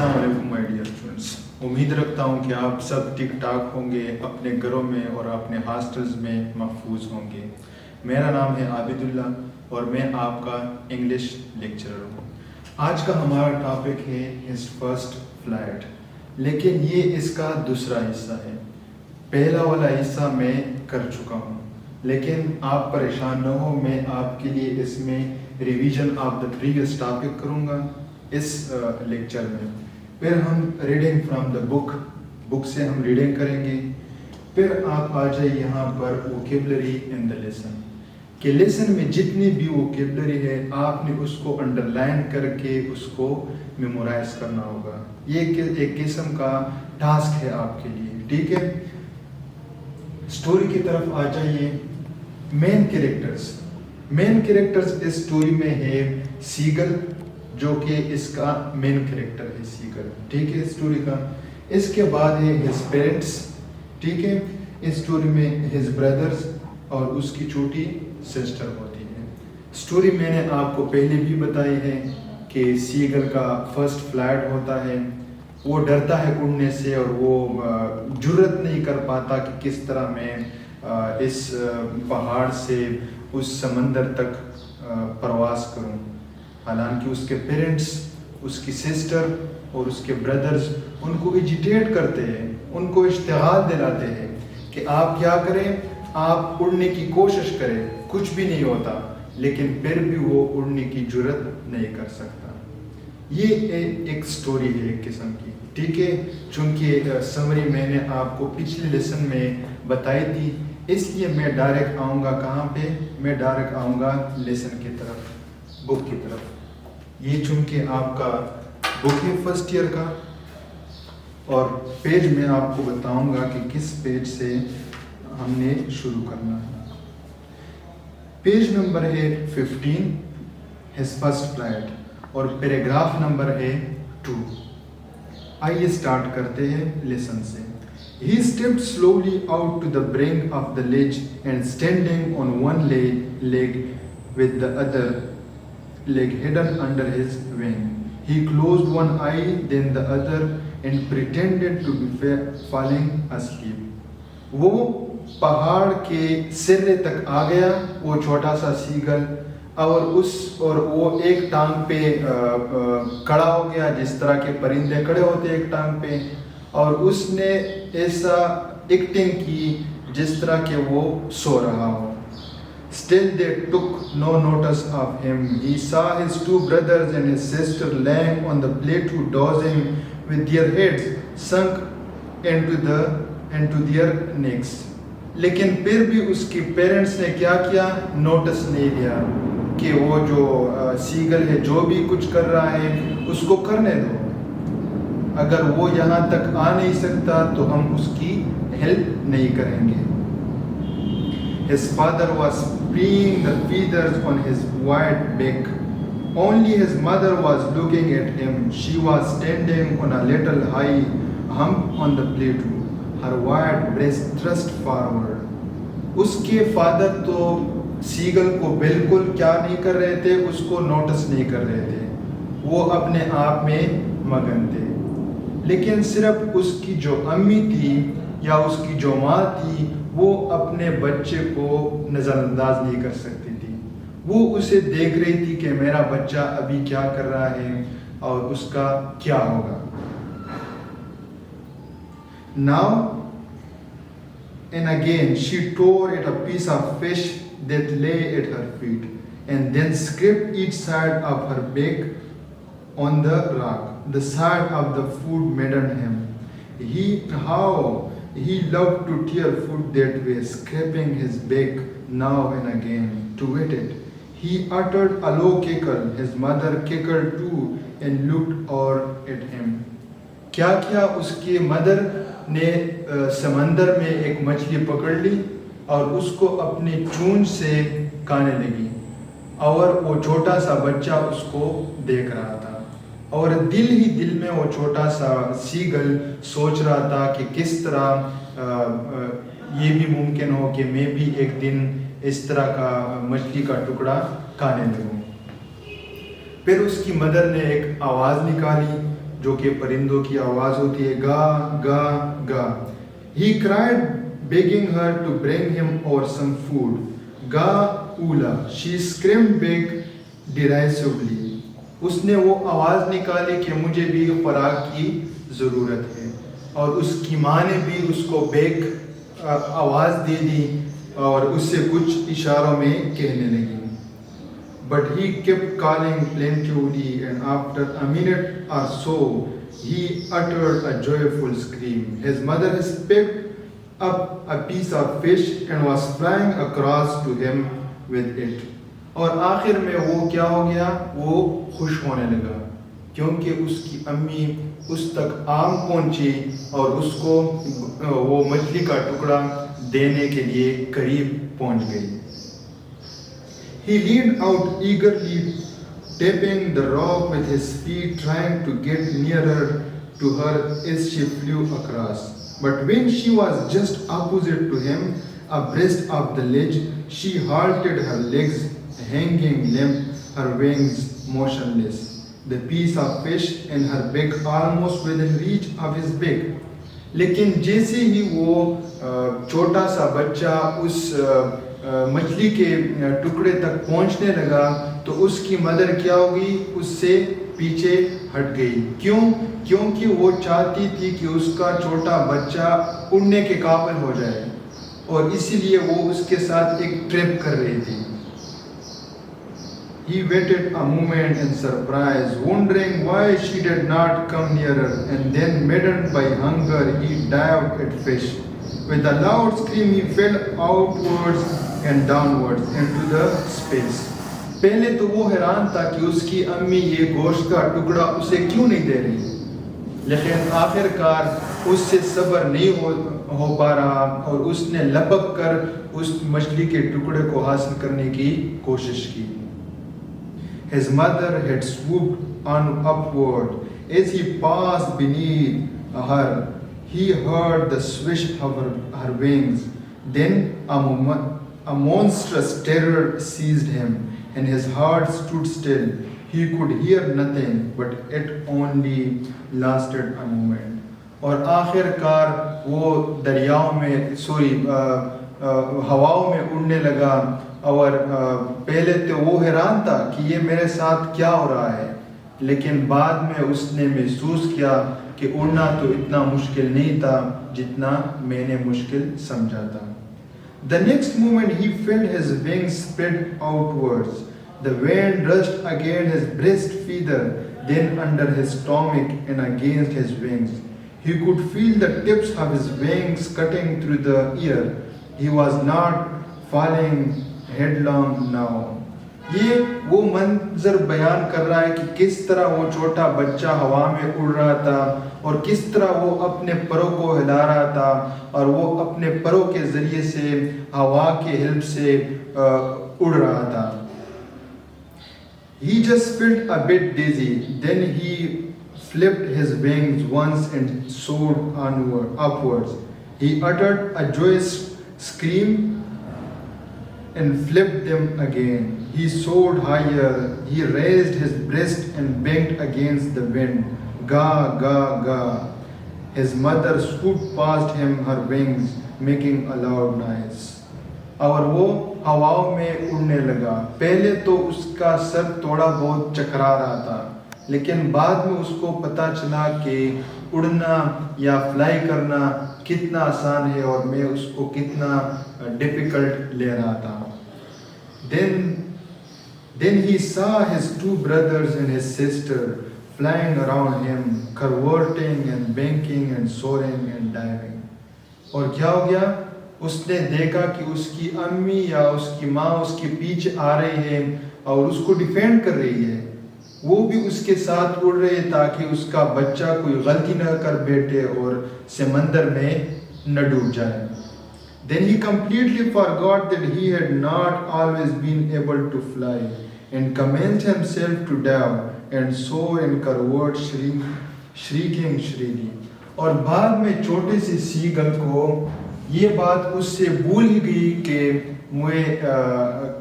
अस्सलाम वालेकुम my dear students. उम्मीद रखता हूँ कि आप सब ठीक ठाक होंगे, अपने घरों में और अपने हॉस्टल्स में महफूज होंगे। मेरा नाम है आबिदुल्ला और मैं आपका इंग्लिश लेक्चरर हूँ। आज का हमारा टॉपिक है हिज फर्स्ट फ्लाइट, लेकिन ये इसका दूसरा हिस्सा है। पहला वाला हिस्सा मैं कर चुका हूँ, लेकिन आप परेशान न हो, मैं आपके लिए इसमें revision of the previous topic करूँगा इस लेक्चर में। फिर हम रीडिंग फ्रॉम द बुक से हम रीडिंग करेंगे। फिर आप आ जाइए यहाँ पर वोकेबलरी इन द लेसन कि लेसन में जितनी भी वोकेबलरी है आपने उसको अंडरलाइन करके उसको मेमोराइज करना होगा। ये एक किस्म का टास्क है आपके लिए, ठीक है। स्टोरी की तरफ आ जाइए। मेन कैरेक्टर्स इस स्टोरी में है सीगल, जो कि इसका मेन कैरेक्टर है सीगल, ठीक है, स्टोरी का। इसके बाद है हिज पेरेंट्स, ठीक है। इस स्टोरी में हिज ब्रदर्स और उसकी छोटी सिस्टर होती है। स्टोरी मैंने आपको पहले भी बताई है कि सीगल का फर्स्ट फ्लाइट होता है। वो डरता है उड़ने से और वो जुर्रत नहीं कर पाता कि किस तरह मैं इस पहाड़ से उस समंदर तक प्रवास करूं। हालांकि उसके पेरेंट्स, उसकी सिस्टर और उसके ब्रदर्स उनको एजिटेट करते हैं, उनको इश्तिहाल दिलाते हैं कि आप क्या करें, आप उड़ने की कोशिश करें, कुछ भी नहीं होता। लेकिन फिर भी वो उड़ने की जुर्रत नहीं कर सकता। ये एक स्टोरी है एक किस्म की, ठीक है। चूँकि समरी मैंने आपको पिछले लेसन में बताई थी, इसलिए मैं डायरेक्ट आऊँगा कहाँ पे, मैं डायरेक्ट आऊँगा लेसन की तरफ, बुक की तरफ। ये चूँकि आपका बुक है फर्स्ट ईयर का, और पेज में आपको बताऊंगा कि किस पेज से हमने शुरू करना है। पेज नंबर है 15, हिज फर्स्ट फ्लाइट, और पैराग्राफ नंबर है 2। आइए स्टार्ट करते हैं लेसन से। He stepped slowly out to the brink of the ledge and standing on one leg with the other leg hidden under his wing. He closed one eye, then the other, and pretended to be falling asleep. वो पहाड़ के सिरे तक आ गया, वो छोटा सा seagull, और वो एक टांग पे खड़ा हो गया, जिस तरह के परिंदे खड़े होते एक टांग पे, और उसने ऐसा एक्टिंग की जिस तरह के वो सो रहा हो। Still they took no notice of him. He saw his two brothers and his sister lying on the plateau dozing with their heads sunk into their necks. लेकिन फिर भी उसके पेरेंट्स ने क्या किया, नोटिस नहीं दिया कि वो जो सीगल है जो भी कुछ कर रहा है उसको करने दो। अगर वो यहाँ तक आ नहीं सकता तो हम उसकी हेल्प नहीं करेंगे। His father was freeing the feathers on his white back. Only his mother was looking at him. She was standing on a little high hump on the plateau, her white breast thrust forward. उसके father तो seagull को बिल्कुल क्या नहीं कर रहे थे, उसको नोटिस नहीं कर रहे थे, वो अपने आप में मगन थे। लेकिन सिर्फ उसकी जो अम्मी थी या उसकी जो माँ थी, वो अपने बच्चे को नज़रअंदाज नहीं कर सकती थी। वो उसे देख रही थी कि मेरा बच्चा अभी क्या कर रहा है और उसका क्या होगा। Now and again she tore at a piece of fish that lay at her feet, and then scraped each side of her back on the rock. The side of the food maddened him. How he loved to tear food that way, scraping his back now and again to wet it. He uttered a low cackle. His mother cackled too and looked over at him. क्या किया, उसके mother ने समंदर में एक मछली पकड़ ली और उसको अपनी चूंच से खाने लगी, और वो छोटा सा बच्चा उसको देख रहा था। और दिल ही दिल में वो छोटा सा सीगल सोच रहा था कि किस तरह ये भी मुमकिन हो कि मैं भी एक दिन इस तरह का मछली का टुकड़ा खाने लगूं। फिर उसकी मदर ने एक आवाज़ निकाली जो कि परिंदों की आवाज़ होती है, गा गा गा. He cried, begging her to bring him over some food. Ga ula. She screamed back derisively. उसने वो आवाज़ निकाली कि मुझे भी खुराक की ज़रूरत है, और उसकी माँ ने भी उसको बेक आवाज़ दे दी और उससे कुछ इशारों में कहने लगी. But he kept calling plaintively, and after a minute or so, he uttered a joyful scream. His mother has picked up a piece of fish and was flying across to him with it. और आखिर में वो क्या हो गया, वो खुश होने लगा क्योंकि उसकी अम्मी उस तक आम पहुंची और उसको वो मछली का टुकड़ा देने के लिए करीब पहुंच गई. He leaned out eagerly, tapping the rock with his feet, trying to get nearer to her as she flew across. But when she was just opposite to him, abreast of the ledge, she halted, her legs hanging limp, her wings motionless, the piece of fish in her beak almost within reach of his beak. लेकिन जैसे ही वो छोटा सा बच्चा उस मछली के टुकड़े तक पहुंचने लगा तो उसकी मदर क्या होगी, उससे पीछे हट गई. क्यों? क्योंकि वो चाहती थी कि उसका छोटा बच्चा उड़ने के काबिल हो जाए, और इसीलिए वो उसके साथ एक ट्रिप कर रही थी. He waited a moment in surprise, wondering why she did not come nearer, and then, maddened by hunger, he dived at fish. With a loud scream, he fell outwards and downwards into the space. पहले तो वो हैरान था कि उसकी अम्मी ये गोश्त का टुकड़ा उसे क्यों नहीं दे रही, लेकिन आखिरकार उससे सब्र नहीं हो पा रहा और उसने लपक कर उस मछली के टुकड़े को हासिल करने की कोशिश की. His mother had swooped on upward. As he passed beneath her, he heard the swish of her wings. Then a monstrous terror seized him, and his heart stood still. He could hear nothing, but it only lasted a moment. और आखिरकार वो दरियाओं में हवाओं में उड़ने लगा, और पहले तो वो हैरान था कि ये मेरे साथ क्या हो रहा है, लेकिन बाद में उसने महसूस किया कि उड़ना तो इतना मुश्किल नहीं था जितना मैंने मुश्किल समझा था. The next moment he felt his wings spread outwards. The wind rushed against his breast feather, then under his stomach and against his wings. He could feel the tips of his wings cutting through the air. He was not falling headlong now. ये वो मंजर बयान कर रहा है कि किस तरह वो छोटा बच्चा हवा में उड़ रहा था और किस तरह वो अपने परों को हिला रहा था और वो अपने परों के जरिए से हवा के हेल्प से उड़ रहा था. He just felt a bit dizzy. Then he flipped his wings once and soared upwards. He uttered a joyous scream and flipped them again. He soared higher. He raised his breast and banged against the wind. Ga, ga, ga. His mother swooped past him, her wings making a loud noise. और वो हवाओं में उड़ने लगा. पहले तो उसका sir थोड़ा बहुत चकरा रहा था, लेकिन बाद में उसको पता चला कि उड़ना या फ्लाई करना कितना आसान है और मैं उसको कितना डिफिकल्ट ले रहा था. Then he saw his two brothers and his sister flying around him, cavorting and banking and soaring and diving. और क्या हो गया? उसने देखा कि उसकी अम्मी या उसकी माँ उसके पीछे आ रही है और उसको डिफेंड कर रही है. वो भी उसके साथ उड़ रहे ताकि उसका बच्चा कोई गलती न कर बैठे और समंदर में न डूब जाए. Then he completely forgot that he had not always been able to fly and commenced himself to dive and soar and cavort, shrieking shrilly. और बाद में छोटे से सीगल को ये बात उससे भूल ही गई कि मैं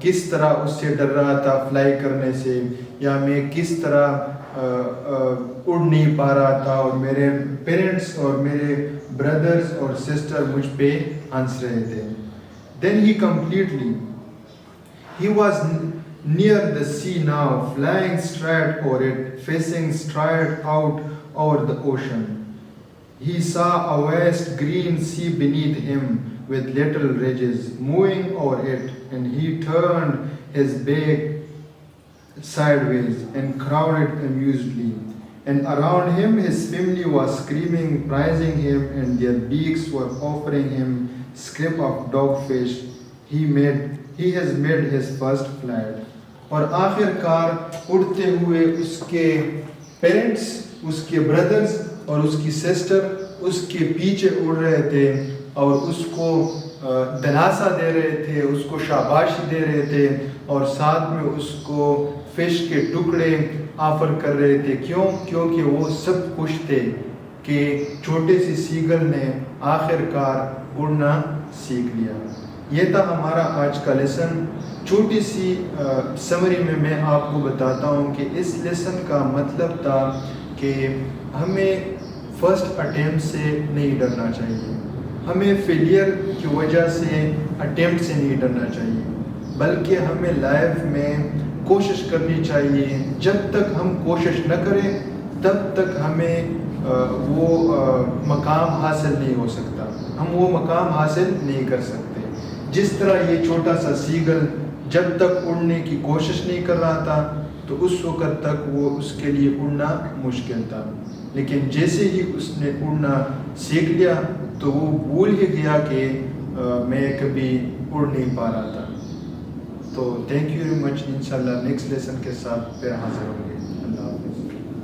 किस तरह उससे डर रहा था फ्लाई करने से, या मैं किस तरह उड़ नहीं पा रहा था और मेरे पेरेंट्स और मेरे ब्रदर्स और सिस्टर मुझ पे हंस रहे थे. Then he was near the sea now, flying straight over it, facing straight out over the ocean. He saw a vast green sea beneath him with little ridges moving over it, and he turned his back sideways and crowded amusedly. And around him his family was screaming, praising him, and their beaks were offering him scrap of dogfish. He has made his first flight. और आखिरकार उड़ते हुए उसके parents, उसके brothers और उसकी sister उसके पीछे उड़ रहे थे और उसको दिलासा दे रहे थे, उसको शाबाशी दे रहे थे और साथ में उसको फिश के टुकड़े ऑफर कर रहे थे. क्यों? क्योंकि वो सब खुश थे कि छोटे सी सीगल ने आखिरकार उड़ना सीख लिया. ये था हमारा आज का लेसन. छोटी सी समरी में मैं आपको बताता हूँ कि इस लेसन का मतलब था कि हमें फर्स्ट अटेम्प्ट से नहीं डरना चाहिए, हमें फेलियर की वजह से अटेम्प्ट से नहीं डरना चाहिए, बल्कि हमें लाइफ में कोशिश करनी चाहिए. जब तक हम कोशिश न करें तब तक हमें वो मकाम हासिल नहीं हो सकता, हम वो मकाम हासिल नहीं कर सकते. जिस तरह ये छोटा सा सीगल जब तक उड़ने की कोशिश नहीं कर रहा था तो उस वक़्त तक वो उसके लिए उड़ना मुश्किल था, लेकिन जैसे ही उसने उड़ना सीख लिया तो वो भूल ही गया कि मैं कभी उड़ नहीं पा रहा था. तो थैंक यू वेरी मच. इंशाल्लाह नेक्स्ट लेसन के साथ फिर हाजिर होंगे.